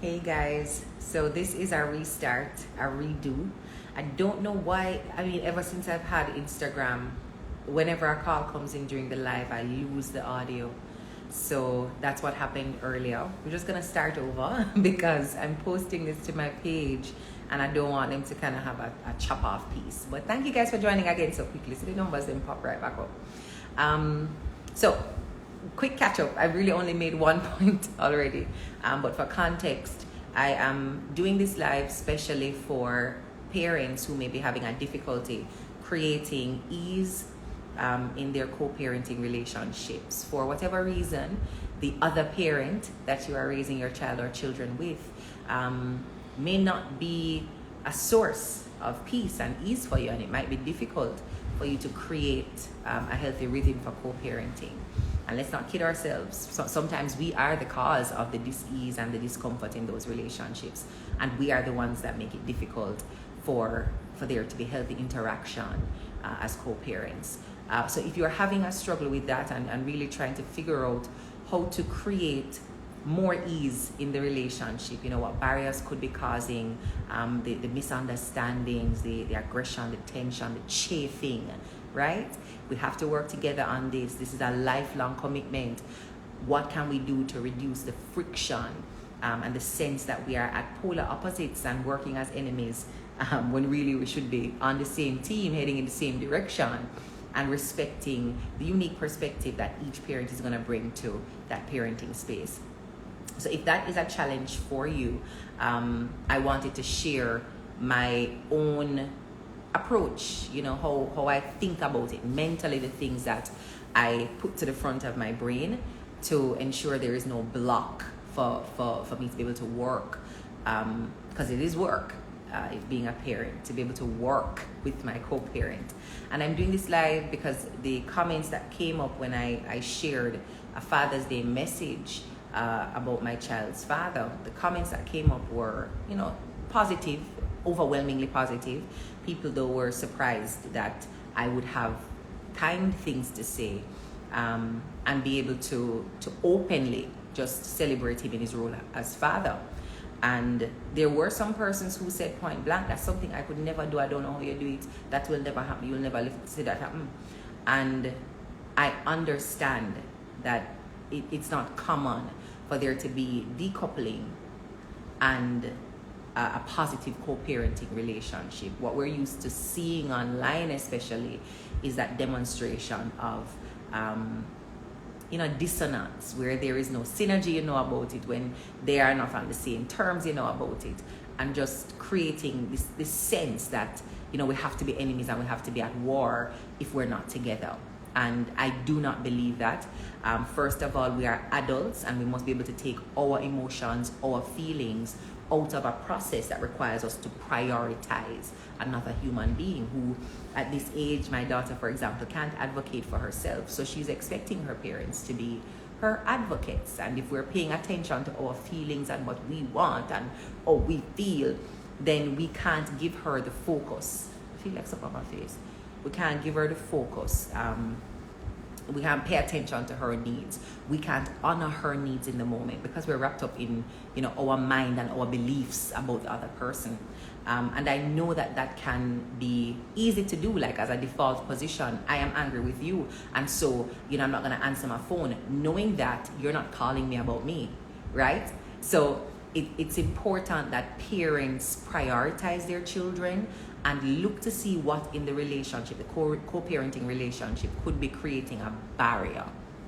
Hey guys, so this is a restart, a redo. I don't know why, ever since I've had Instagram, whenever a call comes in during the live, I lose the audio. So that's what happened earlier. We're just gonna start over because I'm posting this to my page and I don't want them to kind of have a chop off piece. But thank you guys for joining again so quickly. So the numbers then pop right back up. So quick catch up. I've really only made one point already, but for context, I am doing this live specially for parents who may be having a difficulty creating ease in their co-parenting relationships. For whatever reason, the other parent that you are raising your child or children with may not be a source of peace and ease for you, and it might be difficult for you to create a healthy rhythm for co-parenting. And let's not kid ourselves. So sometimes we are the cause of the dis-ease and the discomfort in those relationships. And we are the ones that make it difficult for there to be healthy interaction as co-parents. So if you're having a struggle with that and really trying to figure out how to create more ease in the relationship, what barriers could be causing the misunderstandings, the aggression, the tension, the chafing, right? We have to work together on this. This is a lifelong commitment. What can we do to reduce the friction and the sense that we are at polar opposites and working as enemies when really we should be on the same team, heading in the same direction, and respecting the unique perspective that each parent is going to bring to that parenting space. So if that is a challenge for you, I wanted to share my own approach, how I think about it mentally, the things that I put to the front of my brain to ensure there is no block for me to be able to work, because it is work, being a parent, to be able to work with my co-parent. And I'm doing this live because the comments that came up when I shared a Father's Day message about my child's father, the comments that came up were, positive, overwhelmingly positive. People though were surprised that I would have kind things to say and be able to openly just celebrate him in his role as father. And there were some persons who said point blank, that's something I could never do. I don't know how you do it. That will never happen. You'll never see that happen. And I understand that it's not common for there to be decoupling and a positive co-parenting relationship. What we're used to seeing online especially is that demonstration of dissonance, where there is no synergy, about it, when they are not on the same terms, about it, and just creating this sense that we have to be enemies and we have to be at war if we're not together. And I do not believe that. First of all, we are adults and we must be able to take our emotions, our feelings out of a process that requires us to prioritize another human being who, at this age, my daughter, for example, can't advocate for herself. So she's expecting her parents to be her advocates. And if we're paying attention to our feelings and what we want and how we feel, then we can't give her the focus. I feel like something on my face. We can't give her the focus. We can't pay attention to her needs. We can't honor her needs in the moment because we're wrapped up in, our mind and our beliefs about the other person. And I know that can be easy to do, like as a default position. I am angry with you, and so, I'm not going to answer my phone, knowing that you're not calling me about me, right? So it's important that parents prioritize their children and look to see what in the relationship, the co-parenting relationship, could be creating a barrier,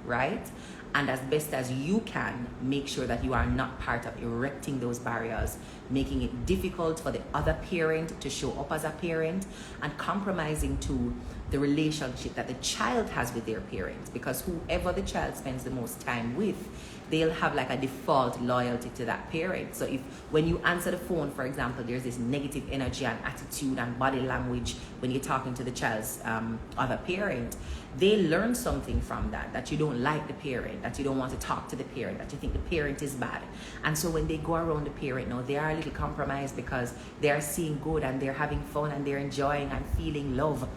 right? And as best as you can, make sure that you are not part of erecting those barriers, making it difficult for the other parent to show up as a parent, and compromising to the relationship that the child has with their parents. Because whoever the child spends the most time with, they'll have like a default loyalty to that parent. So if when you answer the phone, for example, there's this negative energy and attitude and body language when you're talking to the child's other parent, they learn something from that you don't like the parent, that you don't want to talk to the parent, that you think the parent is bad. And so when they go around the parent now, they are a little compromised because they're seeing good and they're having fun and they're enjoying and feeling love.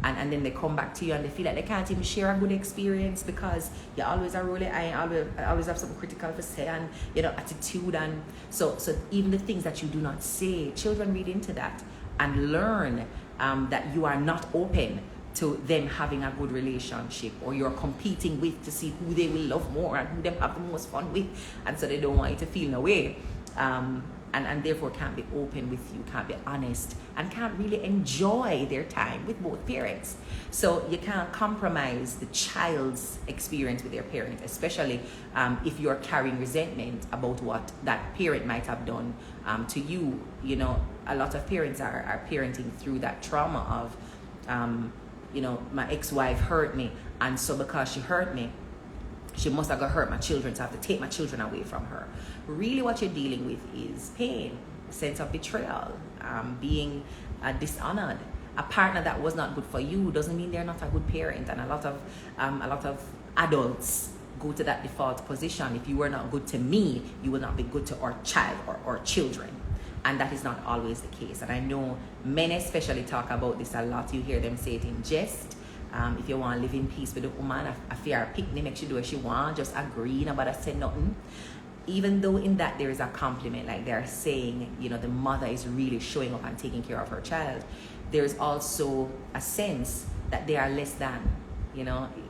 And then they come back to you and they feel like they can't even share a good experience because you always are really, I always have something critical to say, and attitude, and so even the things that you do not say, children read into that and learn that you are not open to them having a good relationship, or you're competing with to see who they will love more and who them have the most fun with, and so they don't want you to feel no way. And therefore can't be open with you, can't be honest, and can't really enjoy their time with both parents. So you can't compromise the child's experience with their parent, especially if you're carrying resentment about what that parent might have done to you. A lot of parents are parenting through that trauma of, my ex-wife hurt me, and so because she hurt me, she must have got hurt my children, so I have to take my children away from her. Really what you're dealing with is pain, sense of betrayal, being dishonored. A partner that was not good for you doesn't mean they're not a good parent. And a lot of adults go to that default position. If you were not good to me, you will not be good to our child or children. And that is not always the case. And I know men especially talk about this a lot. You hear them say it in jest. If you want to live in peace with a woman, a fair picnic, make she do what she want, just agree, nobody say nothing. Even though in that there is a compliment, like they're saying, the mother is really showing up and taking care of her child, there's also a sense that they are less than,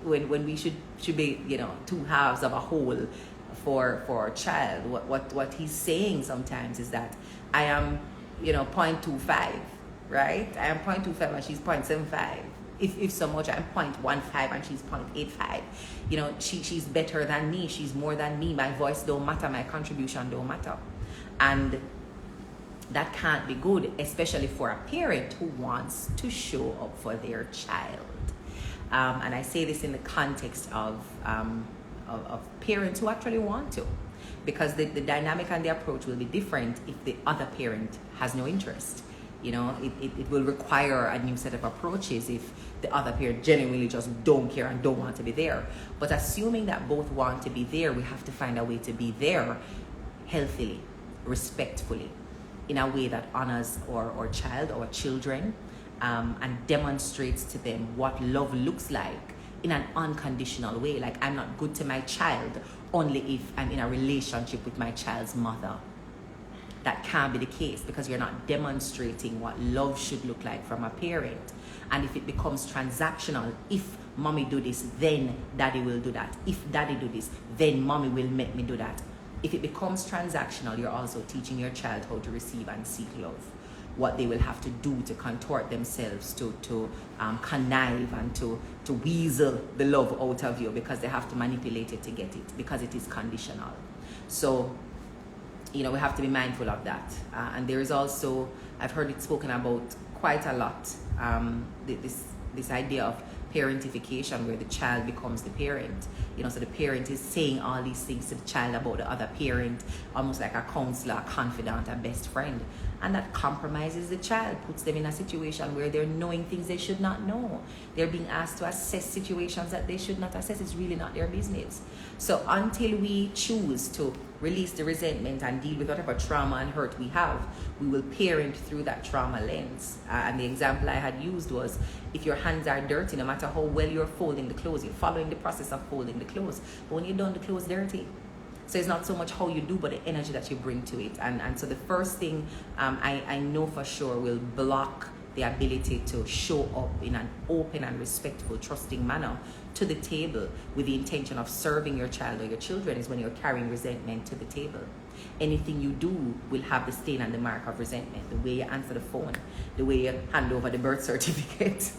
when we should be, two halves of a whole for a child. What he's saying sometimes is that I am, 0.25, right? I am 0.25 and she's 0.75. If so much, I'm 0.15 and she's 0.85. She's better than me. She's more than me. My voice don't matter. My contribution don't matter. And that can't be good, especially for a parent who wants to show up for their child. And I say this in the context of parents who actually want to, because the dynamic and the approach will be different if the other parent has no interest. It will require a new set of approaches if the other parent genuinely just don't care and don't want to be there. But assuming that both want to be there, we have to find a way to be there healthily, respectfully, in a way that honors our child, our children, and demonstrates to them what love looks like in an unconditional way. Like, I'm not good to my child only if I'm in a relationship with my child's mother. That can't be the case, because you're not demonstrating what love should look like from a parent. And if it becomes transactional, if mommy do this, then daddy will do that. If daddy do this, then mommy will make me do that. If it becomes transactional, you're also teaching your child how to receive and seek love. What they will have to do to contort themselves, to connive and to weasel the love out of you, because they have to manipulate it to get it, because it is conditional. So, we have to be mindful of that. And there is also, I've heard it spoken about quite a lot, this idea of parentification, where the child becomes the parent. So the parent is saying all these things to the child about the other parent, almost like a counselor, a confidant, a best friend. And that compromises the child, puts them in a situation where they're knowing things they should not know. They're being asked to assess situations that they should not assess. It's really not their business. So until we choose to release the resentment and deal with whatever trauma and hurt we have, we will parent through that trauma lens. And the example I had used was, if your hands are dirty, no matter how well you're folding the clothes, you're following the process of folding the clothes. But when you're done, the clothes dirty. So it's not so much how you do, but the energy that you bring to it. And so the first thing I know for sure will block the ability to show up in an open and respectful, trusting manner to the table with the intention of serving your child or your children is when you're carrying resentment to the table. Anything you do will have the stain and the mark of resentment. The way you answer the phone, the way you hand over the birth certificate,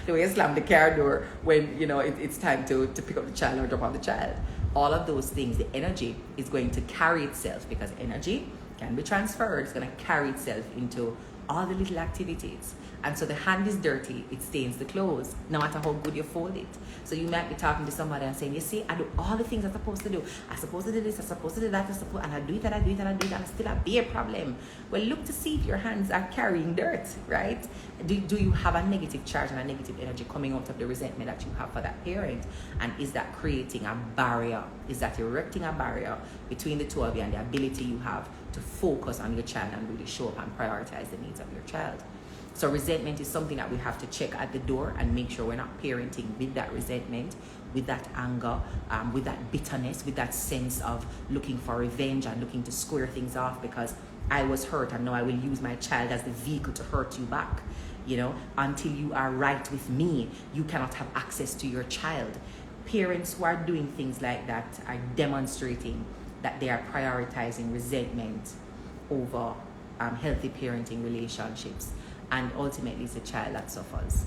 the way you slam the car door when it's time to pick up the child or drop off the child. All of those things, the energy is going to carry itself, because energy can be transferred. It's going to carry itself into all the little activities. And so the hand is dirty, it stains the clothes, no matter how good you fold it. So you might be talking to somebody and saying, you see, I do all the things I'm supposed to do. I'm supposed to do this, I'm supposed to do that, and I do it, and I do it, and I do it, and I still have a problem. Well, look to see if your hands are carrying dirt, right? Do you have a negative charge and a negative energy coming out of the resentment that you have for that parent? And is that creating a barrier? Is that erecting a barrier between the two of you and the ability you have to focus on your child and really show up and prioritize the needs of your child? So resentment is something that we have to check at the door and make sure we're not parenting with that resentment, with that anger, with that bitterness, with that sense of looking for revenge and looking to square things off because I was hurt and now I will use my child as the vehicle to hurt you back. You know, until you are right with me, you cannot have access to your child. Parents who are doing things like that are demonstrating that they are prioritizing resentment over healthy parenting relationships. And ultimately, it's a child that suffers.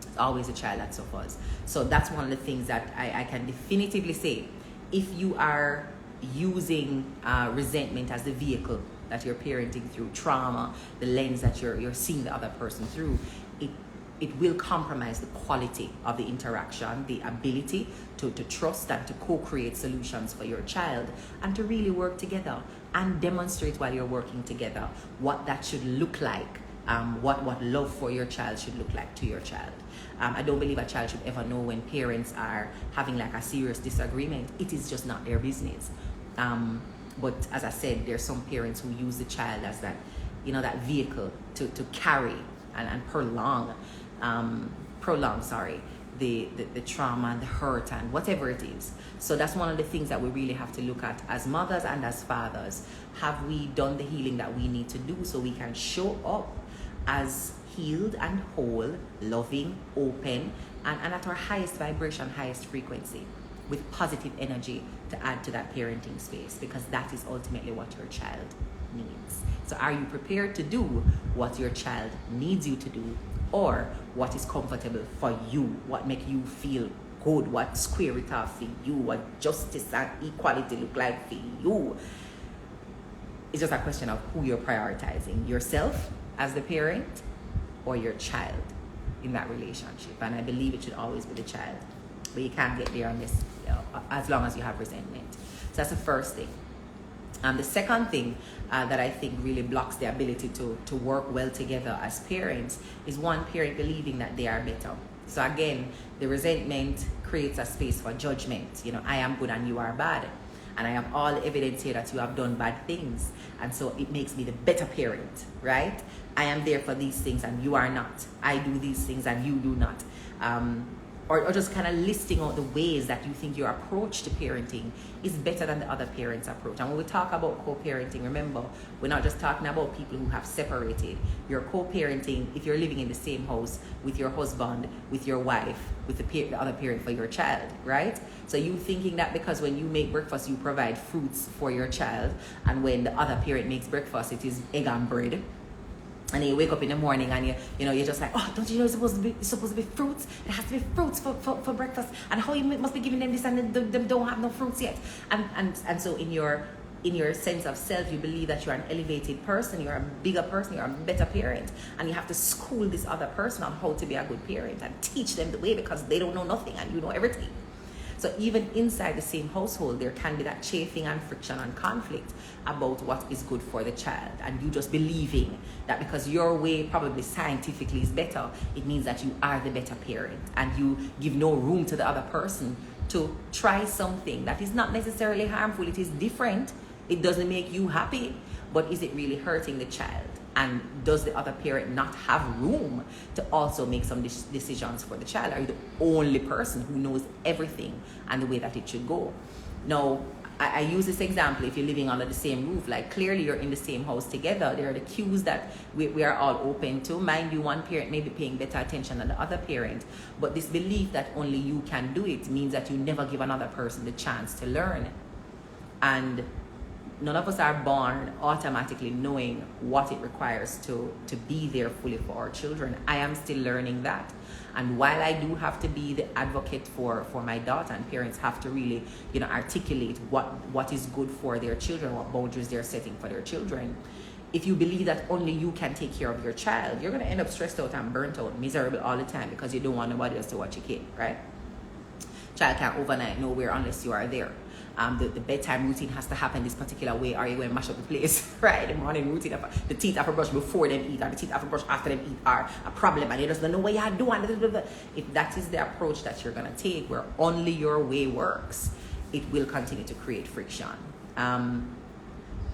It's always a child that suffers. So that's one of the things that I can definitively say. If you are using resentment as the vehicle that you're parenting through, trauma, the lens that you're seeing the other person through, it will compromise the quality of the interaction, the ability to trust and to co-create solutions for your child and to really work together and demonstrate while you're working together what that should look like, what love for your child should look like to your child. I don't believe a child should ever know when parents are having like a serious disagreement. It is just not their business. But as I said, there's some parents who use the child as that, that vehicle to carry and prolong the trauma and the hurt and whatever it is. So that's one of the things that we really have to look at as mothers and as fathers. Have we done the healing that we need to do so we can show up as healed and whole, loving, open, and at our highest vibration, highest frequency, with positive energy to add to that parenting space, because that is ultimately what your child needs. So are you prepared to do what your child needs you to do, or what is comfortable for you, what make you feel good, what square it off for you, what justice and equality look like for you? It's just a question of who you're prioritizing, yourself as the parent or your child in that relationship. And I believe it should always be the child, but you can't get there on this as long as you have resentment. So that's the first thing. The second thing that I think really blocks the ability to work well together as parents is one parent believing that they are better. So again, the resentment creates a space for judgment. I am good and you are bad. And I have all evidence here that you have done bad things. And so it makes me the better parent, right? I am there for these things and you are not. I do these things and you do not. Or just kind of listing out the ways that you think your approach to parenting is better than the other parent's approach. And when we talk about co-parenting, remember, we're not just talking about people who have separated. You're co-parenting if you're living in the same house with your husband, with your wife, with the other parent for your child, right? So you thinking that because when you make breakfast, you provide fruits for your child, and when the other parent makes breakfast, it is egg and bread. And then you wake up in the morning and you're just like, oh, don't you know it's supposed to be fruits? It has to be fruits for breakfast. And how you must be giving them this and them don't have no fruits yet. And so in your sense of self, you believe that you're an elevated person, you're a bigger person, you're a better parent. And you have to school this other person on how to be a good parent and teach them the way, because they don't know nothing and you know everything. So even inside the same household, there can be that chafing and friction and conflict about what is good for the child. And you just believing that because your way probably scientifically is better, it means that you are the better parent. And you give no room to the other person to try something that is not necessarily harmful. It is different. It doesn't make you happy. But is it really hurting the child? And does the other parent not have room to also make some decisions for the child? Are you the only person who knows everything and the way that it should go? Now, I use this example if you're living under the same roof. Like, clearly you're in the same house together. There are the cues that we are all open to. Mind you, one parent may be paying better attention than the other parent. But this belief that only you can do it means that you never give another person the chance to learn. And none of us are born automatically knowing what it requires to be there fully for our children. I am still learning that. And while I do have to be the advocate for my daughter, and parents have to really, articulate what is good for their children, what boundaries they're setting for their children. If you believe that only you can take care of your child, you're going to end up stressed out and burnt out, miserable all the time, because you don't want nobody else to watch your kid, right? Child can't overnight nowhere unless you are there. The bedtime routine has to happen this particular way, or you're going to mash up the place, right? The morning routine, the teeth have to brush before them eat, or the teeth have to brush after them eat, are a problem, and you just don't know what you're doing. If that is the approach that you're going to take, where only your way works, it will continue to create friction.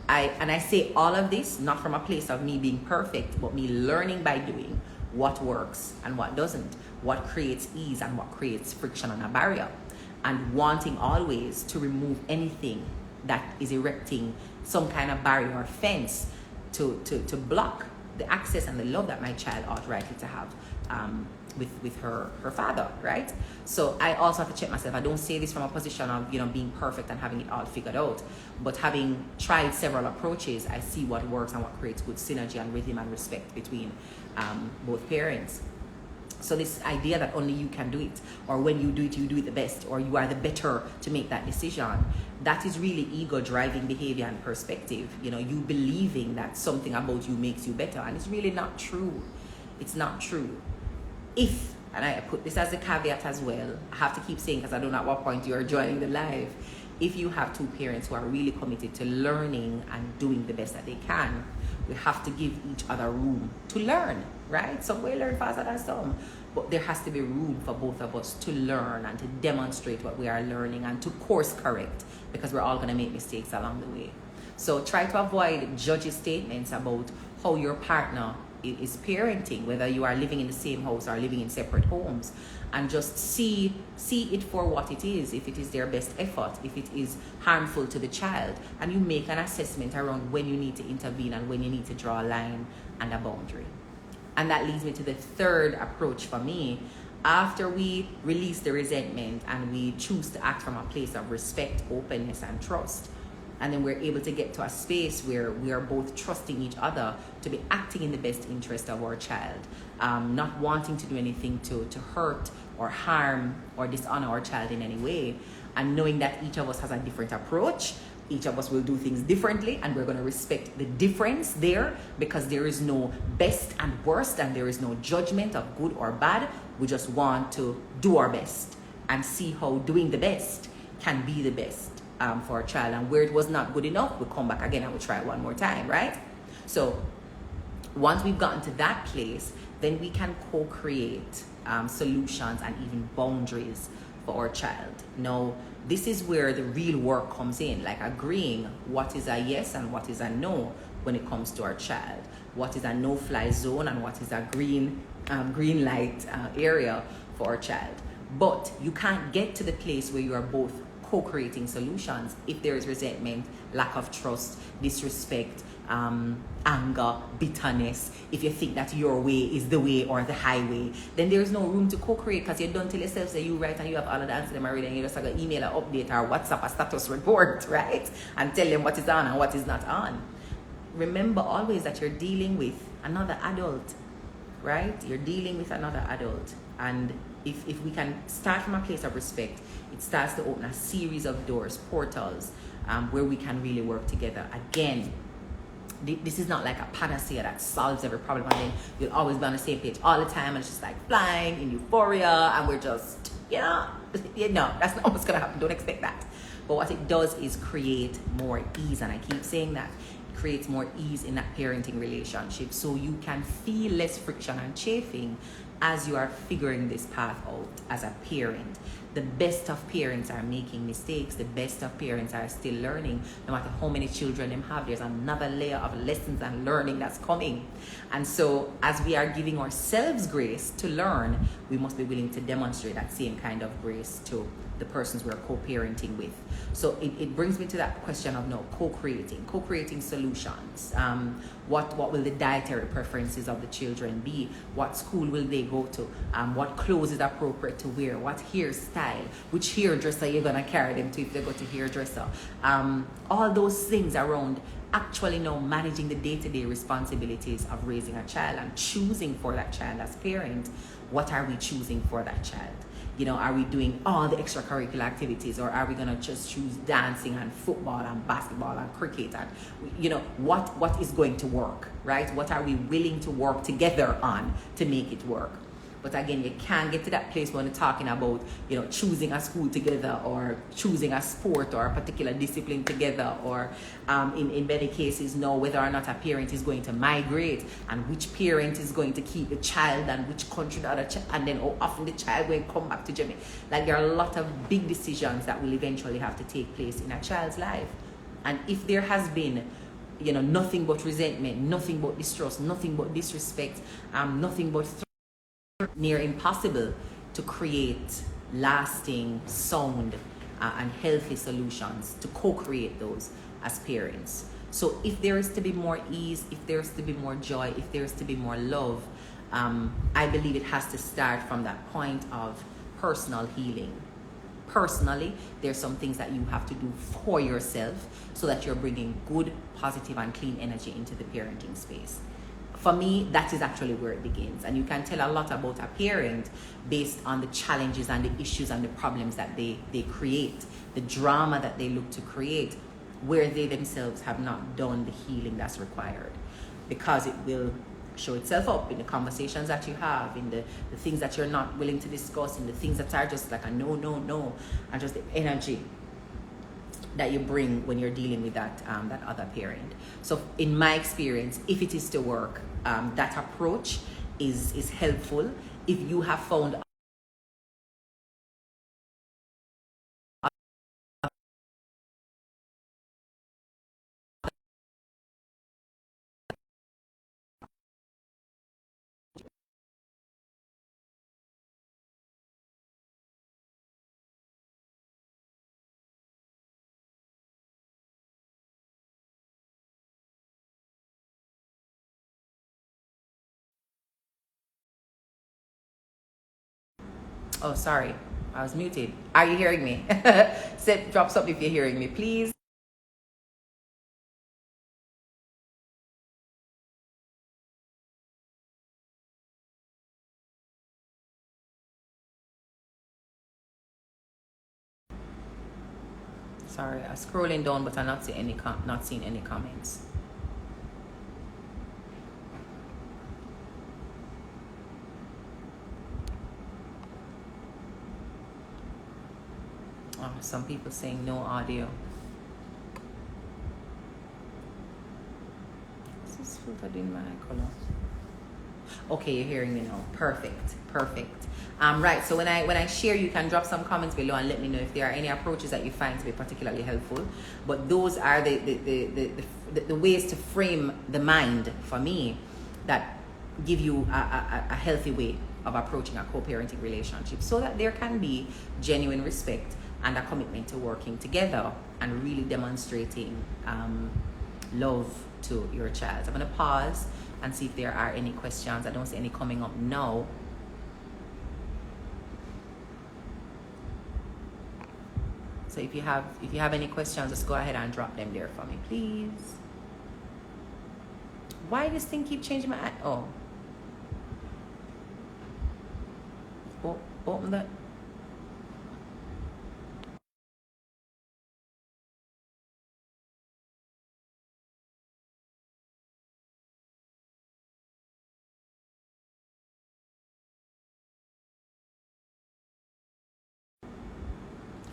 I say all of this not from a place of me being perfect, but me learning by doing what works and what doesn't, what creates ease and what creates friction and a barrier, and wanting always to remove anything that is erecting some kind of barrier or fence to block the access and the love that my child ought rightly to have with her father, right? So I also have to check myself. I don't say this from a position of, you know, being perfect and having it all figured out, but having tried several approaches, I see what works and what creates good synergy and rhythm and respect between both parents. So this idea that only you can do it, or when you do it the best, or you are the better to make that decision, that is really ego driving behavior and perspective. You know, you believing that something about you makes you better, and it's really not true. It's not true. If, and I put this as a caveat as well, I have to keep saying, because I don't know at what point you are joining the live, if you have two parents who are really committed to learning and doing the best that they can, we have to give each other room to learn, right? Some will learn faster than some, but there has to be room for both of us to learn and to demonstrate what we are learning and to course correct, because we're all going to make mistakes along the way. So try to avoid judgy statements about how your partner is parenting, whether you are living in the same house or living in separate homes, and just see it for what it is. If it is their best effort, if it is harmful to the child, and you make an assessment around when you need to intervene and when you need to draw a line and a boundary. And that leads me to the third approach for me. After we release the resentment and we choose to act from a place of respect, openness, and trust, and then we're able to get to a space where we are both trusting each other to be acting in the best interest of our child, not wanting to do anything to hurt or harm or dishonor our child in any way, and knowing that each of us has a different approach, each of us will do things differently, and we're going to respect the difference there, because there is no best and worst, and there is no judgment of good or bad. We just want to do our best and see how doing the best can be the best for a child, and where it was not good enough, we'll come back again and we'll try it one more time, right? So once we've gotten to that place, then we can co-create solutions and even boundaries for our child. Now, this is where the real work comes in, like agreeing what is a yes and what is a no when it comes to our child, what is a no-fly zone and what is a green light area for our child. But you can't get to the place where you are both co-creating solutions if there is resentment, lack of trust, disrespect, anger, bitterness. If you think that your way is the way or the highway, then there is no room to co-create, because you don't tell yourself that you right and you have all of the answers them already, and you just have to email an update or WhatsApp a status report, right? And tell them what is on and what is not on. Remember always that you're dealing with another adult, right? You're dealing with another adult. And if we can start from a place of respect, it starts to open a series of doors, portals, where we can really work together. Again, this is not like a panacea that solves every problem, and then you'll always be on the same page all the time, and it's just like flying in euphoria, and we're just, no, that's not what's going to happen. Don't expect that. But what it does is create more ease, and I keep saying that. It creates more ease in that parenting relationship, so you can feel less friction and chafing as you are figuring this path out as a parent. The best of parents are making mistakes. The best of parents are still learning. No matter how many children they have, there's another layer of lessons and learning that's coming. And so as we are giving ourselves grace to learn, we must be willing to demonstrate that same kind of grace to the persons we're co-parenting with. So it brings me to that question of now co-creating solutions. What will the dietary preferences of the children be? What school will they go to? What clothes is appropriate to wear? What hairstyle? Which hairdresser you're gonna carry them to if they go to hairdresser? All those things around actually now managing the day-to-day responsibilities of raising a child and choosing for that child as parent. What are we choosing for that child? Are we doing all the extracurricular activities, or are we gonna just choose dancing and football and basketball and cricket? And what is going to work, right? What are we willing to work together on to make it work? But again, you can't get to that place when you're talking about, choosing a school together, or choosing a sport or a particular discipline together, or in many cases know whether or not a parent is going to migrate, and which parent is going to keep the child, and which country the other child, and then how often the child will come back to Jamaica. Like, there are a lot of big decisions that will eventually have to take place in a child's life. And if there has been nothing but resentment, nothing but distrust, nothing but disrespect, nothing but near impossible to create lasting, sound, and healthy solutions, to co-create those as parents. So if there is to be more ease, if there is to be more joy, if there is to be more love, I believe it has to start from that point of personal healing. Personally, there's some things that you have to do for yourself so that you're bringing good, positive, and clean energy into the parenting space. For me, that is actually where it begins. And you can tell a lot about a parent based on the challenges and the issues and the problems that they create, the drama that they look to create, where they themselves have not done the healing that's required. Because it will show itself up in the conversations that you have, in the things that you're not willing to discuss, in the things that are just like a no, and just the energy that you bring when you're dealing with that other parent. So in my experience, if it is to work, that approach is helpful. If you have found oh, sorry, I was muted. Are you hearing me? Drop something if you're hearing me, please. Sorry, I'm scrolling down, but I'm not seeing any comments. Oh, some people saying no audio. This is filtered in my color. Okay, you're hearing me now. Perfect. Right. So when I share, you can drop some comments below and let me know if there are any approaches that you find to be particularly helpful. But those are the ways to frame the mind for me that give you a healthy way of approaching a co-parenting relationship, so that there can be genuine respect and a commitment to working together and really demonstrating love to your child. I'm going to pause and see if there are any questions. I don't see any coming up now. So if you have any questions, just go ahead and drop them there for me, please. Why this thing keep changing my open that.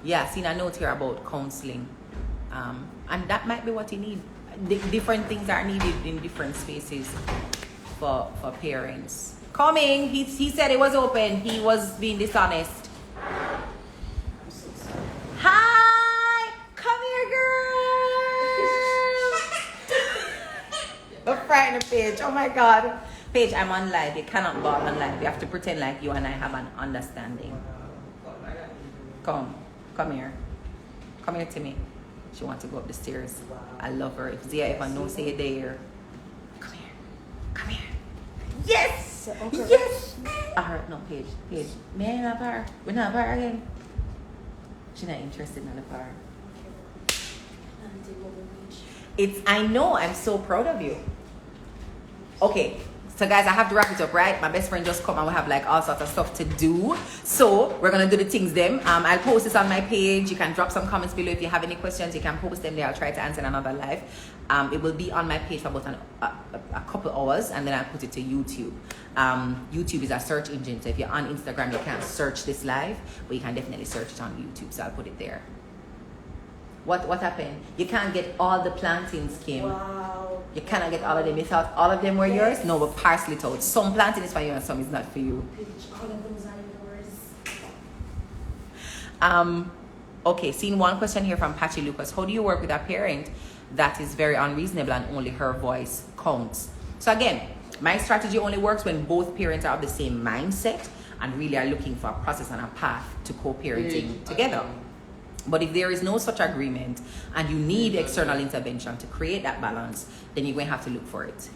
Yeah, seen a note here about counseling, and that might be what you need. Different things are needed in different spaces for parents. Coming, he said it was open. He was being dishonest. Hi, come here, girl. Don't frighten Paige. Oh my God, Paige, I'm on live. You cannot ball on live. You have to pretend like you and I have an understanding. Come here. Come here to me. She wants to go up the stairs. Wow. I love her. If Zia ever knows, say there. Come here. Come here. Yes! Okay. Yes! Alright, no, Paige. May I have her? We're not have her again. She's not interested in the power. I know. I'm so proud of you. Okay. So guys, I have to wrap it up, right? My best friend just come and we have like all sorts of stuff to do. So we're gonna do the things them. I'll post this on my page. You can drop some comments below if you have any questions. You can post them there. I'll try to answer in another live. It will be on my page for about a couple hours, and then I'll put it to YouTube. YouTube is a search engine, so if you're on Instagram, you can't search this live, but you can definitely search it on YouTube. So I'll put it there. What happened? You can't get all the plantings, Kim. Wow. You cannot get all of them. You thought all of them were yours? No, but parsley told. Some planting is for you and some is not for you. All of those are yours. Okay, seeing one question here from Patchy Lucas. How do you work with a parent that is very unreasonable and only her voice counts. So again, my strategy only works when both parents are of the same mindset and really are looking for a process and a path to co-parenting together. But if there is no such agreement and you need external intervention to create that balance, then you're going to have to look for it.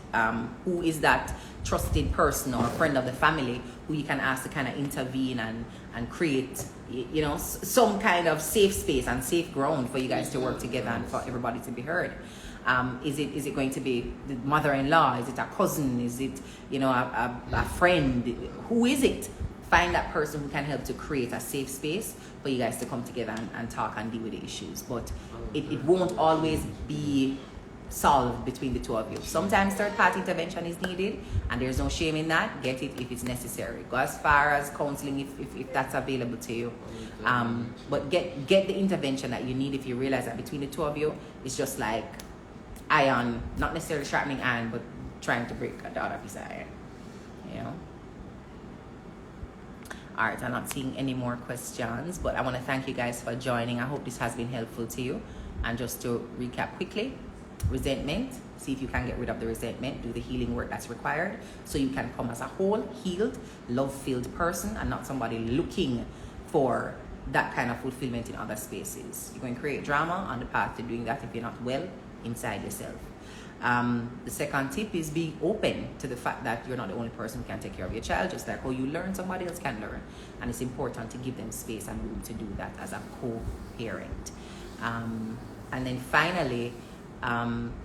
Who is that trusted person or friend of the family who you can ask to kind of intervene and create, you know, some kind of safe space and safe ground for you guys to work together and for everybody to be heard. Is it going to be the mother-in-law? Is it a cousin? Is it, you know, a friend? Who is it? Find that person who can help to create a safe space for you guys to come together and talk and deal with the issues. But it won't always be solved between the two of you. Sometimes third-party intervention is needed, and there's no shame in that. Get it if it's necessary. Go as far as counseling if that's available to you. But get the intervention that you need if you realize that between the two of you, it's just like iron, not necessarily sharpening iron, but trying to break a other piece of iron. You know? All right, I'm not seeing any more questions, but I want to thank you guys for joining. I hope this has been helpful to you. And just to recap quickly, resentment, see if you can get rid of the resentment, do the healing work that's required so you can come as a whole, healed, love-filled person and not somebody looking for that kind of fulfillment in other spaces. You're going to create drama on the path to doing that if you're not well inside yourself. The second tip is be open to the fact that you're not the only person who can take care of your child. Just like how you learn, somebody else can learn. And it's important to give them space and room to do that as a co-parent. And then finally,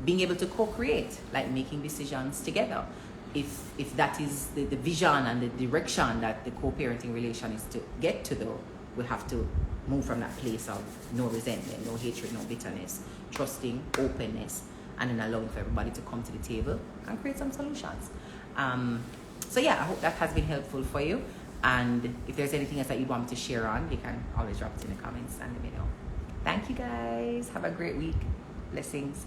being able to co-create, like making decisions together. If that is the vision and the direction that the co-parenting relation is to get to, though, we'll have to move from that place of no resentment, no hatred, no bitterness, trusting, openness, and then allowing for everybody to come to the table and create some solutions. So yeah, I hope that has been helpful for you. And if there's anything else that you want me to share on, you can always drop it in the comments and let me know. Thank you guys. Have a great week. Blessings.